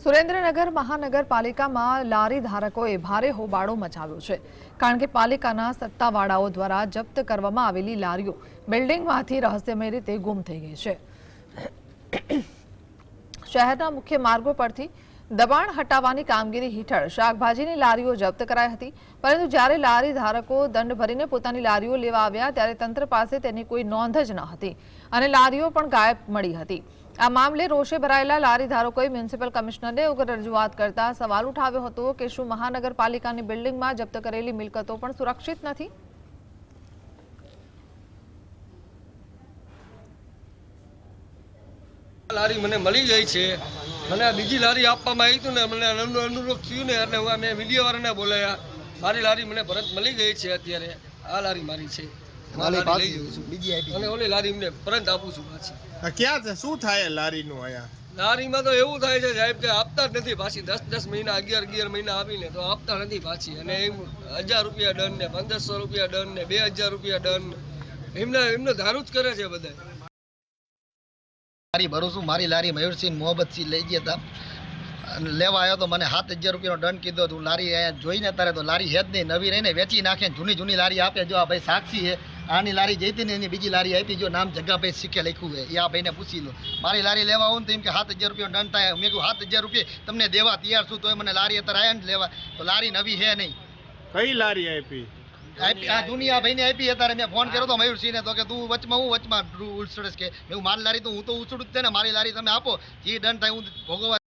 સુરેન્દ્રનગર મહાનગરપાલિકામાં લારી ધારકોએ ભારે હોબાળો મચાવ્યો છે, કારણ કે પાલિકાના સત્તાવાળાઓ દ્વારા જપ્ત કરવામાં આવેલી લારીઓ બિલ્ડિંગમાંથી રહસ્યમય રીતે ગુમ થઈ ગઈ છે। શહેરના મુખ્ય માર્ગો પરથી દબાણ હટાવવાની કામગીરી હેઠળ શાકભાજીની લારીઓ જપ્ત કરાઈ હતી, પરંતુ જ્યારે લારી ધારકો દંડ ભરીને પોતાની લારીઓ લેવા આવ્યા ત્યારે તંત્ર પાસે તેની કોઈ નોંધ જ ન હતી અને લારીઓ પણ ગાયબ મળી હતી। આ મામલે રોષે ભરાયેલા લારી ધારકોએ મ્યુનિસિપલ કમિશનરને ઉગ્ર રજૂઆત કરતા સવાલ ઉઠાવ્યો હતો કે શું મહાનગરપાલિકાની બિલ્ડિંગમાં જપ્ત કરેલી મિલકતો પણ સુરક્ષિત નથી? લારી મને મળી ગઈ છે, મને આ બીજી લારી આપવામાં આવી હતી ને મને અનુરોધ થયું ને એટલે હું મેં મીડિયાવાળાને બોલાયા, મારી લારી મને પરત મળી ગઈ છે। અત્યારે આ લારી મારી છે, અને ઓલી લારી મને પરત આપું છું પાછી। ક્યાં છે, શું થાય લારીનું? અહીંયા લારીમાં તો એવું થાય છે સાહેબ કે આપતા જ નથી પાછી, 10 મહિના 11 મહિના આવીને તો આપતા નથી પાછી, અને 1000 રૂપિયા દંડ ને 1500 રૂપિયા દંડ ને 2000 રૂપિયા દંડ એમને ધારું જ કરે છે બધા। લારી ભરું છું, મારી લારી મયુરસિંહ મોહબ્બતસિંહ લઈ ગયા હતા, લેવા આવ્યો તો મને 7000 રૂપિયાનો દંડ કીધો। તું લારી અહીંયા જોઈને અત્યારે તો લારી હે જ નહીં, નવી રહીને વેચી નાખે, જૂની લારી આપે। જો આ ભાઈ સાક્ષી છે, આની લારી જઈતી ને એની બીજી લારી આપી, જો નામ જગ્ગાભાઈ શીખે લખ્યું છે, એ આ ભાઈને પૂછી લો। મારી લારી લેવા આવું ને તો એમ કે 7000 રૂપિયાનો દંડ થાય। મેં કહ્યું 7000 રૂપિયા તમને દેવા તૈયાર છું, તો મને લારી અત્યારે આવ્યા ને લેવા, તો લારી નવી હે નહીં। કઈ લારી આપી? આ દુનિયા ભાઈને આપી। અત્યારે મેં ફોન કર્યો તો મયુરસિંહને, તો કે તું વચમાં હું વચમાં ઉછળશ કે મેં મારી લારી તો હું તો ઉછળું જ છે ને, મારી લારી તમે આપો, જે દંડ થાય હું ભોગવવા